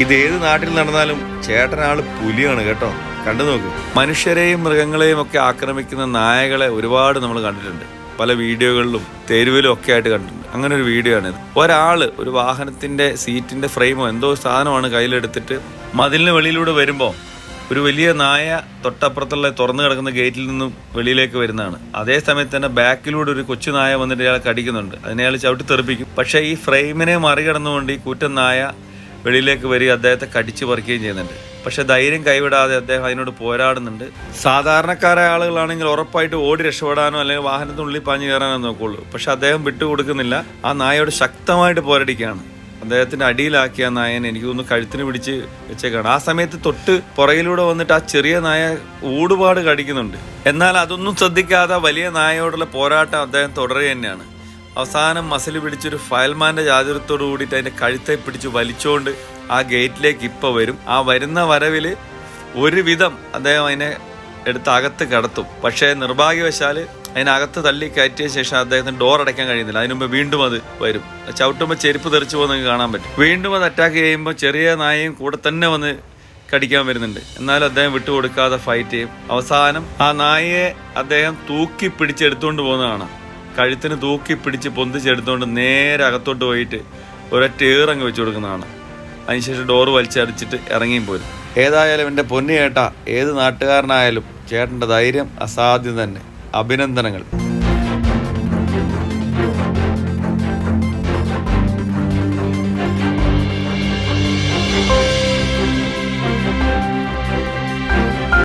ഇത് ഏത് നാട്ടിൽ നടന്നാലും ചേട്ടനാള് പുലിയാണ് കേട്ടോ. കണ്ടു നോക്ക്. മനുഷ്യരെയും മൃഗങ്ങളെയും ഒക്കെ ആക്രമിക്കുന്ന നായകളെ ഒരുപാട് നമ്മൾ കണ്ടിട്ടുണ്ട്. പല വീഡിയോകളിലും തെരുവിലും ഒക്കെ ആയിട്ട് കണ്ടിട്ടുണ്ട്. അങ്ങനെ ഒരു വീഡിയോ ആണിത്. ഒരു വാഹനത്തിന്റെ സീറ്റിന്റെ ഫ്രെയിമോ എന്തോ സാധനമാണ് കയ്യിലെടുത്തിട്ട് മതിലിന് വെളിയിലൂടെ വരുമ്പോൾ ഒരു വലിയ നായ തൊട്ടപ്പുറത്തുള്ള തുറന്നു കിടക്കുന്ന ഗേറ്റിൽ നിന്നും വെളിയിലേക്ക് വരുന്നതാണ്. അതേ സമയത്ത് തന്നെ ബാക്കിലൂടെ ഒരു കൊച്ചു നായ വന്നിട്ട് അയാളെ കടിക്കുന്നുണ്ട്. അതിനെ അയാൾ ചവിട്ടി തെറിപ്പിക്കും. പക്ഷേ ഈ ഫ്രെയിമിനെ മറികടന്നുകൊണ്ട് ഈ കൂറ്റൻ നായ വെളിയിലേക്ക് വരിക അദ്ദേഹത്തെ കടിച്ചു പറിക്കുകയും ചെയ്യുന്നുണ്ട്. പക്ഷെ ധൈര്യം കൈവിടാതെ അദ്ദേഹം അതിനോട് പോരാടുന്നുണ്ട്. സാധാരണക്കാരായ ആളുകളാണെങ്കിൽ ഉറപ്പായിട്ട് ഓടി രക്ഷപ്പെടാനോ അല്ലെങ്കിൽ വാഹനത്തിനുള്ളിൽ പാഞ്ഞു കയറാനോ നോക്കുള്ളൂ. പക്ഷെ അദ്ദേഹം വിട്ടുകൊടുക്കുന്നില്ല. ആ നായയോട് ശക്തമായിട്ട് പോരാടിക്കുകയാണ്. അദ്ദേഹത്തിന്റെ അടിയിലാക്കിയ നായനെ എനിക്ക് തോന്നുന്നു കഴുത്തിന് പിടിച്ച് വെച്ചേക്കാണ്. ആ സമയത്ത് തൊട്ട് പുറകിലൂടെ വന്നിട്ട് ആ ചെറിയ നായ ഊടുപാട് കടിക്കുന്നുണ്ട്. എന്നാൽ അതൊന്നും ശ്രദ്ധിക്കാതെ വലിയ നായയോടുള്ള പോരാട്ടം അദ്ദേഹം തുടരുക തന്നെയാണ്. അവസാനം മസിൽ പിടിച്ചൊരു ഫയൽമാന്റെ ചാതുര്യത്തോട് കൂടിയിട്ട് അതിന്റെ കഴുത്തെ പിടിച്ച് വലിച്ചുകൊണ്ട് ആ ഗേറ്റിലേക്ക് ഇപ്പൊ വരും. ആ വരുന്ന വരവില് ഒരുവിധം അദ്ദേഹം അതിനെ എടുത്ത് അകത്ത് കടത്തും. പക്ഷേ നിർഭാഗ്യവശാല് അതിനകത്ത് തള്ളി കയറ്റിയ ശേഷം അദ്ദേഹത്തിന് ഡോർ അടയ്ക്കാൻ കഴിയുന്നില്ല. അതിനുമുമ്പ് വീണ്ടും അത് വരും. ചവിട്ടുമ്പോൾ ചെരുപ്പ് തെറിച്ചു പോകുന്നത് കാണാൻ പറ്റും. വീണ്ടും അത് അറ്റാക്ക് ചെയ്യുമ്പോൾ ചെറിയ നായയും കൂടെ തന്നെ വന്ന് കടിക്കാൻ വരുന്നുണ്ട്. എന്നാലും അദ്ദേഹം വിട്ടുകൊടുക്കാതെ ഫൈറ്റ് ചെയ്യും. അവസാനം ആ നായയെ അദ്ദേഹം തൂക്കി പിടിച്ചെടുത്തുകൊണ്ട് പോകുന്നതാണ്. കഴുത്തിന് തൂക്കി പിടിച്ച് പൊന്തിച്ചെടുത്തുകൊണ്ട് നേരെ അകത്തോട്ട് പോയിട്ട് ഒരൊറ്റ ഏറങ്ങ് വെച്ച് കൊടുക്കുന്നതാണ്. അതിനുശേഷം ഡോറ് വലിച്ചടിച്ചിട്ട് ഇറങ്ങിയും പോരും. ഏതായാലും എൻ്റെ പൊന്നു ചേട്ടാ, ഏത് നാട്ടുകാരനായാലും ചേട്ടൻ്റെ ധൈര്യം അസാധ്യം തന്നെ. അഭിനന്ദനങ്ങൾ.